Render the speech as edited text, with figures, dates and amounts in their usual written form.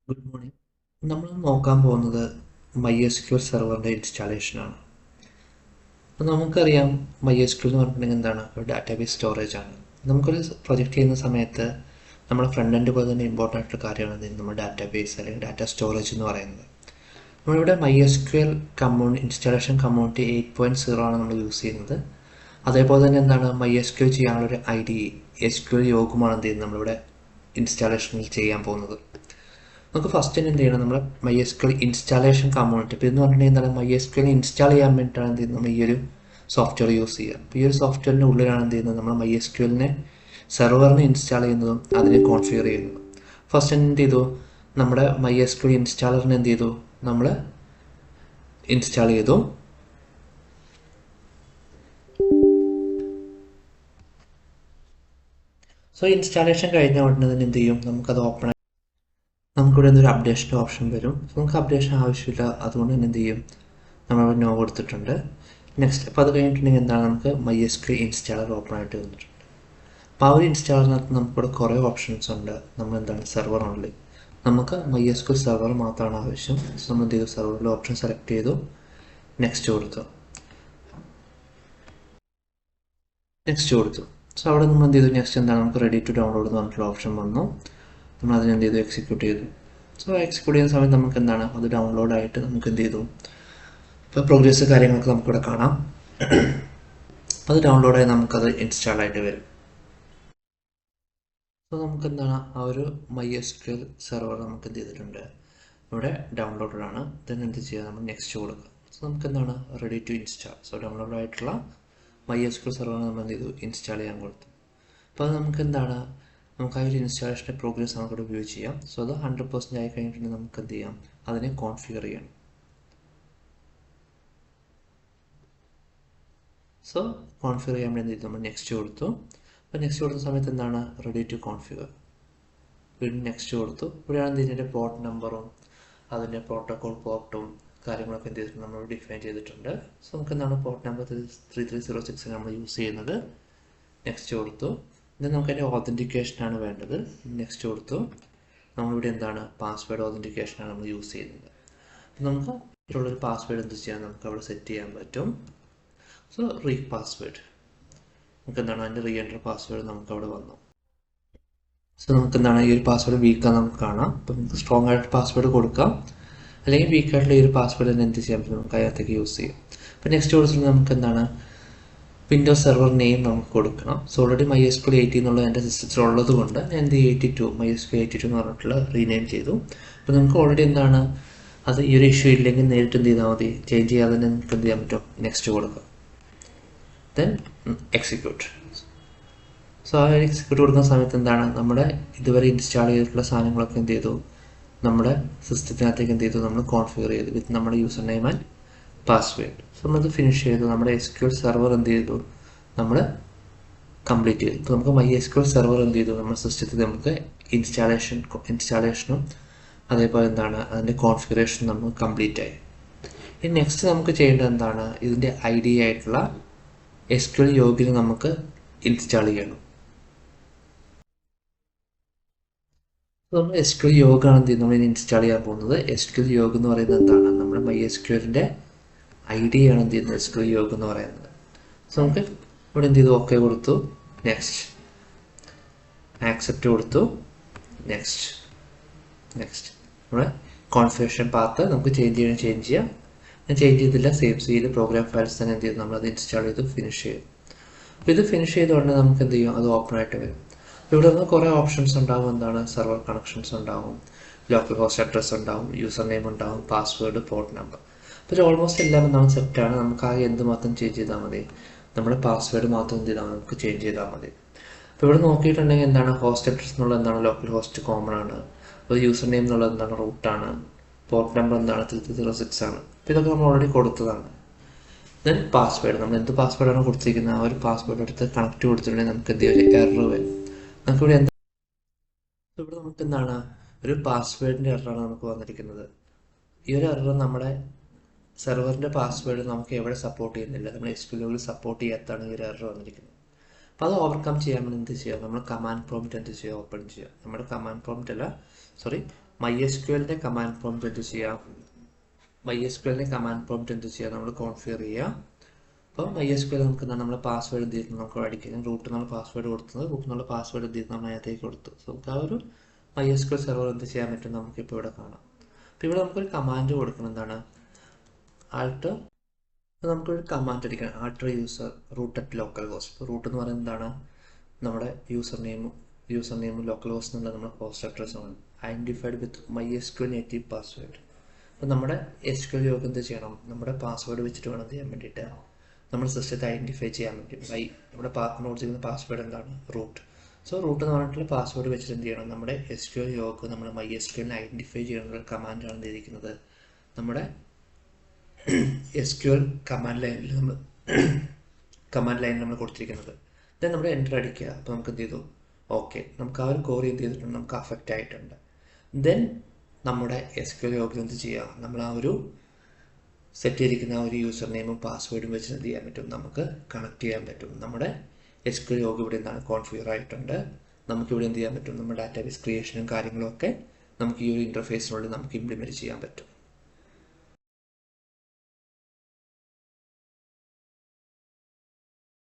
Good morning. നമ്മൾ നോക്കാൻ പോകുന്നത് MySQL സെർവറിൻ്റെ ഇൻസ്റ്റാളേഷനാണ്. അപ്പോൾ നമുക്കറിയാം MySQL എന്ന് പറഞ്ഞിട്ടുണ്ടെങ്കിൽ എന്താണ്, ഒരു ഡാറ്റാബേസ് സ്റ്റോറേജ് ആണ്. നമുക്കൊരു പ്രൊജക്റ്റ് ചെയ്യുന്ന സമയത്ത് നമ്മുടെ ഫ്രണ്ട് എൻഡ് പോലെ തന്നെ ഇമ്പോർട്ടൻ്റ് ആയിട്ടുള്ള കാര്യമാണ് നമ്മുടെ ഡാറ്റാബേസ് അല്ലെങ്കിൽ ഡാറ്റ സ്റ്റോറേജ് എന്ന് പറയുന്നത്. നമ്മളിവിടെ MySQL ഇൻസ്റ്റാളേഷൻ കമ്മ്യൂണിറ്റി 8.0 ആണ് നമ്മൾ യൂസ് ചെയ്യുന്നത്. അതേപോലെ തന്നെ എന്താണ്, MySQL ചെയ്യാനുള്ളൊരു SQL യോഗമാണ് എന്ത് ചെയ്യുന്നത് നമ്മളിവിടെ ഇൻസ്റ്റാളേഷനിൽ ചെയ്യാൻ പോകുന്നത്. നമുക്ക് ഫസ്റ്റ് തന്നെ എന്ത് ചെയ്യണം, നമ്മൾ MySQL ഇൻസ്റ്റാളേഷൻ കമ്മ്യൂണിറ്റി. ഇപ്പോൾ ഇതെന്ന് പറഞ്ഞിട്ടുണ്ടെങ്കിൽ എന്താണ്, MySQL ഇൻസ്റ്റാൾ ചെയ്യാൻ വേണ്ടിയിട്ടാണ് എന്ത് ചെയ്യുന്നത്, നമ്മൾ ഈ ഒരു സോഫ്റ്റ്വെയർ യൂസ് ചെയ്യുക. അപ്പോൾ ഈ ഒരു സോഫ്റ്റ്വെയറിൻ്റെ ഉള്ളിലാണ് എന്ത് ചെയ്യുന്നത്, നമ്മൾ MySQLനെ സെർവറിനെ ഇൻസ്റ്റാൾ ചെയ്യുന്നതും അതിനെ കോൺഫിഗർ ചെയ്യുന്നതും. ഫസ്റ്റ് എന്ത് ചെയ്തു, നമ്മുടെ MySQL ഇൻസ്റ്റാളറിനെ എന്ത് ചെയ്തു, നമ്മൾ ഇൻസ്റ്റാൾ ചെയ്തു. സോ ഇൻസ്റ്റാളേഷൻ കഴിഞ്ഞ ഉടനെ തന്നെ എന്ത് ചെയ്യും, നമുക്കത് ഓപ്പൺ നമുക്കിവിടെ എന്തൊരു അപ്ഡേഷൻ ഓപ്ഷൻ വരും. നമുക്ക് അപ്ഡേഷൻ ആവശ്യമില്ല, അതുകൊണ്ട് തന്നെ എന്ത് ചെയ്യും, നമ്മളവിടെ നോ കൊടുത്തിട്ടുണ്ട്. നെക്സ്റ്റ്, അപ്പോൾ അത് കഴിഞ്ഞിട്ടുണ്ടെങ്കിൽ എന്താണ്, നമുക്ക് MySQL ഇൻസ്റ്റാളർ ഓപ്പൺ ആയിട്ട് വന്നിട്ടുണ്ട്. അപ്പോൾ ആ ഒരു ഇൻസ്റ്റാളറിനകത്ത് നമുക്കിവിടെ കുറേ ഓപ്ഷൻസ് ഉണ്ട്. നമ്മൾ എന്താണ്, സെർവർ ഓൺലി, നമുക്ക് MySQL സെർവർ മാത്രമാണ് ആവശ്യം. സോ നമ്മൾ എന്ത് ചെയ്തു, സെർവറിലെ ഓപ്ഷൻ സെലക്ട് ചെയ്തു, നെക്സ്റ്റ് കൊടുത്തു. സോ അവിടെ നമ്മൾ എന്ത് ചെയ്തു, നെക്സ്റ്റ് എന്താണ്, നമുക്ക് റെഡി ടു ഡൗൺലോഡ് എന്ന് പറഞ്ഞിട്ടുള്ള ഓപ്ഷൻ വന്നു. നമ്മൾ അതിന് എന്ത് ചെയ്തു, എക്സിക്യൂട്ട് ചെയ്തു. സോ എക്സിക്യൂട്ട് ചെയ്യുന്ന സമയത്ത് നമുക്ക് എന്താണ്, അത് ഡൗൺലോഡ് ആയിട്ട് നമുക്ക് എന്ത് ചെയ്തു, ഇപ്പോൾ പ്രോഗ്രസ് കാര്യങ്ങളൊക്കെ നമുക്കിവിടെ കാണാം. അത് ഡൗൺലോഡായി നമുക്കത് ഇൻസ്റ്റാൾ ആയിട്ട് വരും. സോ നമുക്ക് എന്താണ്, ആ ഒരു MySQL സെർവർ നമുക്ക് എന്ത് ചെയ്തിട്ടുണ്ട്, ഇവിടെ ഡൗൺലോഡഡ് ആണ്. ദെൻ എന്ത് ചെയ്യുക, നമ്മൾ നെക്സ്റ്റ് കൊടുക്കുക. സോ നമുക്ക് എന്താണ്, ready to install. So download ആയിട്ടുള്ള MySQL സെർവർ നമ്മൾ എന്ത് ചെയ്തു, ഇൻസ്റ്റാൾ ചെയ്യാൻ കൊടുത്തു. അപ്പോൾ അത് നമുക്ക് എന്താണ്, നമുക്ക് ആ ഒരു ഇൻസ്റ്റാളേഷൻ്റെ പ്രോഗ്രസ് നമുക്കിവിടെ വ്യൂ ചെയ്യാം. സോ അത് 100% ആയി കഴിഞ്ഞിട്ടുണ്ടെങ്കിൽ നമുക്ക് എന്ത് ചെയ്യാം, അതിനെ കോൺഫിഗർ ചെയ്യണം. സോ കോൺഫിഗർ ചെയ്യാൻ വേണ്ടി നമ്മൾ നെക്സ്റ്റ് കൊടുത്തു. അപ്പോൾ നെക്സ്റ്റ് കൊടുത്ത സമയത്ത് എന്താണ്, റെഡി ടു കോൺഫിഗർ. വീണ്ടും നെക്സ്റ്റ് കൊടുത്തു. ഇവിടെയാണ് ഇതിൻ്റെ പോർട്ട് നമ്പറും അതിൻ്റെ പ്രോട്ടോകോൾ പോർട്ടും കാര്യങ്ങളൊക്കെ എന്ത് ചെയ്തിട്ടുണ്ട്, നമ്മൾ ഡിഫൈൻ ചെയ്തിട്ടുണ്ട്. സോ നമുക്ക് എന്താണ്, പോർട്ട് നമ്പർ 3306 നമ്മൾ യൂസ് ചെയ്യുന്നത്. നെക്സ്റ്റ് കൊടുത്തു. ഇത് നമുക്ക് അതിൻ്റെ ഓതൻറ്റിക്കേഷനാണ് വേണ്ടത്. നെക്സ്റ്റ് കൊടുത്തു. നമ്മളിവിടെ എന്താണ്, പാസ്വേഡ് ഓതൻറ്റിക്കേഷനാണ് നമ്മൾ യൂസ് ചെയ്യുന്നത്. അപ്പോൾ നമുക്ക് ഇതിലുള്ളൊരു പാസ്വേഡ് എന്ത് ചെയ്യാൻ, നമുക്ക് അവിടെ സെറ്റ് ചെയ്യാൻ പറ്റും. സോ പാസ്വേഡ് നമുക്ക് എന്താണ്, അതിൻ്റെ എൻറ്റർ പാസ്വേഡ് നമുക്ക് അവിടെ വന്നു. സോ നമുക്ക് എന്താണ്, ഈ ഒരു പാസ്വേഡ് വീക്കാണ് നമുക്ക് കാണാം. അപ്പോൾ നമുക്ക് സ്ട്രോങ് ആയിട്ട് പാസ്വേഡ് കൊടുക്കാം, അല്ലെങ്കിൽ വീക്കായിട്ടുള്ള ഈ ഒരു പാസ്വേഡ് തന്നെ എന്ത് ചെയ്യാൻ പറ്റും, നമുക്ക് അതിനകത്തേക്ക് യൂസ് ചെയ്യാം. അപ്പോൾ നെക്സ്റ്റ് കൊടുത്തിട്ട് നമുക്ക് എന്താണ്, വിൻഡോസ് സെർവർ നെയിം നമുക്ക് കൊടുക്കണം. സോ ഓൾറെഡി MySQL 80 എന്നുള്ളത് എൻ്റെ സിസ്റ്റത്തിൽ ഉള്ളത് കൊണ്ട് ഞാൻ എന്ത് 82 MySQL 82 എന്ന് പറഞ്ഞിട്ടുള്ള റീനെയിം ചെയ്തു. അപ്പോൾ നമുക്ക് ഓൾറെഡി എന്താണ്, അത് ഈ ഒരു ഇഷ്യൂ ഇല്ലെങ്കിൽ നേരിട്ട് എന്ത് ചെയ്താൽ മതി, ചേഞ്ച് ചെയ്യാതെ തന്നെ നമുക്ക് എന്ത് ചെയ്യാൻ പറ്റും, നെക്സ്റ്റ് കൊടുക്കുക. Then execute. സോ ആ എക്സിക്യൂട്ട് കൊടുക്കുന്ന സമയത്ത് എന്താണ്, നമ്മുടെ ഇതുവരെ ഇൻസ്റ്റാൾ ചെയ്തിട്ടുള്ള സാധനങ്ങളൊക്കെ എന്ത് ചെയ്തു, നമ്മുടെ സിസ്റ്റത്തിനകത്തേക്ക് എന്ത് ചെയ്തു, നമ്മൾ കോൺഫിഗർ ചെയ്തു വിത്ത് നമ്മുടെ user name and password. So നമ്മളത് ഫിനിഷ് ചെയ്തു. നമ്മുടെ SQL സെർവർ എന്ത് ചെയ്തു, നമ്മൾ കംപ്ലീറ്റ് ചെയ്തു. ഇപ്പോൾ നമുക്ക് MySQL സെർവർ എന്ത് ചെയ്തു, നമ്മുടെ സിസ്റ്റത്തിൽ നമുക്ക് ഇൻസ്റ്റാളേഷനും അതേപോലെ എന്താണ്, അതിൻ്റെ കോൺഫിഗറേഷനും നമ്മൾ കംപ്ലീറ്റ് ആയി. ഇനി നെക്സ്റ്റ് നമുക്ക് ചെയ്യേണ്ടത് എന്താണ്, ഇതിൻ്റെ ID ആയിട്ടുള്ള SQL യോഗിനെ നമുക്ക് ഇൻസ്റ്റാൾ ചെയ്യണം. നമ്മൾ SQL യോഗാണ് എന്ത് ചെയ്യുന്നത്, നമ്മൾ ഇൻസ്റ്റാൾ ചെയ്യാൻ പോകുന്നത്. SQL യോഗ എന്ന് പറയുന്നത് എന്താണ്, നമ്മുടെ MySQLൻ്റെ ID ആണ് എന്ത് ചെയ്യുന്നത്, SQL യോഗ എന്ന് പറയുന്നത്. സോ നമുക്ക് ഇവിടെ എന്ത് ചെയ്തു, ഓക്കെ കൊടുത്തു, നെക്സ്റ്റ് ആക്സെപ്റ്റ് കൊടുത്തു, നെക്സ്റ്റ് നമ്മുടെ കോൺഫിഗറേഷൻ പാത്ത് നമുക്ക് ചേഞ്ച് ചെയ്യാം. ഞാൻ ചേഞ്ച് ചെയ്തില്ല, സേവ് ചെയ്ത് പ്രോഗ്രാം ഫയൽസ് തന്നെ എന്ത് ചെയ്തു, നമ്മളത് ഇൻസ്റ്റാൾ ചെയ്തു, ഫിനിഷ് ചെയ്തു. അപ്പോൾ ഇത് ഫിനിഷ് ചെയ്തുകൊണ്ട് നമുക്ക് എന്ത് ചെയ്യും, അത് ഓപ്പൺ ആയിട്ട് വരും. ഇവിടെ നിന്ന് കുറേ ഓപ്ഷൻസ് ഉണ്ടാവും. എന്താണ്, സെർവർ കണക്ഷൻസ് ഉണ്ടാവും, ലോക്കൽ ഹോസ്റ്റ് അഡ്രസ്സ് ഉണ്ടാവും, യൂസർ നെയിം ഉണ്ടാവും, പാസ്വേഡ്, പോർട്ട് നമ്പർ. അപ്പോൾ ഓൾമോസ്റ്റ് എല്ലാം എന്താണ്, സെറ്റാണ്. നമുക്ക് ആകെ എന്ത് മാത്രം ചേഞ്ച് ചെയ്താൽ മതി, നമ്മുടെ പാസ്വേഡ് മാത്രം എന്ത് ചെയ്താൽ നമുക്ക് ചേഞ്ച് ചെയ്താൽ മതി. അപ്പോൾ ഇവിടെ നോക്കിയിട്ടുണ്ടെങ്കിൽ എന്താണ്, ഹോസ്റ്റ് അഡ്രസ് എന്നുള്ളത് എന്താണ്, ലോക്കൽ ഹോസ്റ്റ് കോമൺ ആണ്. അപ്പോൾ യൂസർ നെയിം എന്നുള്ളത് എന്താണ്, റൂട്ടാണ്. പോർട്ട് നമ്പർ എന്താണ്, 3306 ആണ്. അപ്പോൾ ഇതൊക്കെ നമ്മൾ ഓൾറെഡി കൊടുത്തതാണ്. ദെൻ പാസ്വേഡ്, നമ്മൾ എന്ത് പാസ്വേഡാണ് കൊടുത്തിരിക്കുന്നത്, ആ ഒരു പാസ്വേഡ് എടുത്ത് കണക്ട് കൊടുത്തിട്ടുണ്ടെങ്കിൽ നമുക്ക് എന്ത് ചെയ്യും, ഒരു എറർ വരും. നമുക്കിവിടെ എന്താ, ഇവിടെ നമുക്ക് എന്താണ്, ഒരു പാസ്വേഡിൻ്റെ എററാണ് നമുക്ക് വന്നിരിക്കുന്നത്. ഈ ഒരു എറർ നമ്മുടെ സെർവറിൻ്റെ പാസ്വേഡ് നമുക്ക് എവിടെ സപ്പോർട്ട് ചെയ്യുന്നില്ല, നമ്മൾ SQL സപ്പോർട്ട് ചെയ്യാത്താണ് ഈ ഒരു എറർ വന്നിരിക്കുന്നത്. അപ്പോൾ അത് ഓവർകം ചെയ്യാൻ വേണ്ടി എന്ത് ചെയ്യുക, നമ്മൾ കമാൻഡ് പ്രോംപ്റ്റ് എന്ത് ചെയ്യുക, ഓപ്പൺ ചെയ്യുക. നമ്മുടെ കമാൻഡ് പ്രോംപ്റ്റ് അല്ല, MySQLന്റെ കമാൻഡ് പ്രോംപ്റ്റ് എന്ത് ചെയ്യാം, MySQLന്റെ കമാൻഡ് പ്രോംപ്റ്റ് എന്ത് ചെയ്യുക, നമ്മൾ കോൺഫിഗർ ചെയ്യുക. അപ്പോൾ MySQL നമുക്ക് എന്താണ്, നമ്മൾ പാസ്വേഡ് എന്ത് ചെയ്തിട്ട് നമുക്ക് അടിക്കാം. റൂട്ട് നമ്മൾ പാസ്വേഡ് കൊടുത്തത്, റൂട്ട് നമ്മൾ പാസ്വേഡ് എന്ത് ചെയ്ത് നമ്മൾ അതിനകത്തേക്ക് കൊടുത്തു. സോ നമുക്ക് ആ ഒരു MySQL സെർവർ എന്ത് ചെയ്യാൻ പറ്റും നമുക്കിപ്പോൾ ഇവിടെ കാണാം. അപ്പോൾ ഇവിടെ നമുക്കൊരു കമാൻഡ് കൊടുക്കണം, എന്താണ് ആൾട്ടർ. നമുക്കൊരു കമാൻഡ് അടിക്കണം, alter user root at localhost. Root എന്ന് പറയുന്നത് എന്താണ്, നമ്മുടെ യൂസർ നെയിമും ലോക്കൽ ഹോസ്റ്റ് എന്നുള്ള നമ്മുടെ ഹോസ്റ്റ് അഡ്രസ്സാണ്. Identified with MySQL native password. അപ്പോൾ നമ്മുടെ SQL യോഗം എന്ത് ചെയ്യണം, നമ്മുടെ പാസ്വേഡ് വെച്ചിട്ട് വേണം ചെയ്യാൻ വേണ്ടിയിട്ട് നമ്മുടെ സിസ്റ്റത്തെ ഐഡൻറ്റിഫൈ ചെയ്യാൻ വേണ്ടി. നമ്മുടെ നോട്ട് ചെയ്യുന്ന പാസ്വേഡ് എന്താണ്, റൂട്ട്. സോ റൂട്ട് എന്ന് പറഞ്ഞിട്ടുള്ള പാസ്വേഡ് വെച്ചിട്ട് എന്ത് ചെയ്യണം, നമ്മുടെ SQL യോഗം നമ്മുടെ MySQLനെ ഐഡൻറ്റിഫൈ ചെയ്യുന്ന കമാൻഡാണ് എന്തിരിക്കുന്നത്, നമ്മുടെ SQL കമാൻഡ് ലൈനിൽ നമ്മൾ കൊടുത്തിരിക്കുന്നത്. ദെൻ നമ്മുടെ എൻ്റർ അടിക്കുക. അപ്പോൾ നമുക്ക് എന്ത് ചെയ്തു, ഓക്കെ, നമുക്ക് ആ ഒരു കോറി എന്ത് ചെയ്തിട്ടുണ്ട്, നമുക്ക് അഫക്റ്റ് ആയിട്ടുണ്ട്. ദെൻ നമ്മുടെ SQL യോഗം എന്ത് ചെയ്യുക, നമ്മൾ ആ ഒരു സെറ്റ് ചെയ്തിരിക്കുന്ന ആ ഒരു യൂസർ നെയിമും പാസ്വേഡും വെച്ച് എന്ത് ചെയ്യാൻ പറ്റും, നമുക്ക് കണക്ട് ചെയ്യാൻ പറ്റും. നമ്മുടെ SQL യോഗം ഇവിടെ എന്താണ് കോൺഫിഗർ ആയിട്ടുണ്ട്. നമുക്കിവിടെ എന്ത് ചെയ്യാൻ പറ്റും, നമ്മുടെ ഡാറ്റാബേസ് ക്രിയേഷനും കാര്യങ്ങളും ഒക്കെ നമുക്ക് ഈ ഒരു ഇൻ്റർഫേസിനുള്ളിൽ നമുക്ക് ഇംപ്ലിമെൻറ്റ് ചെയ്യാൻ പറ്റും.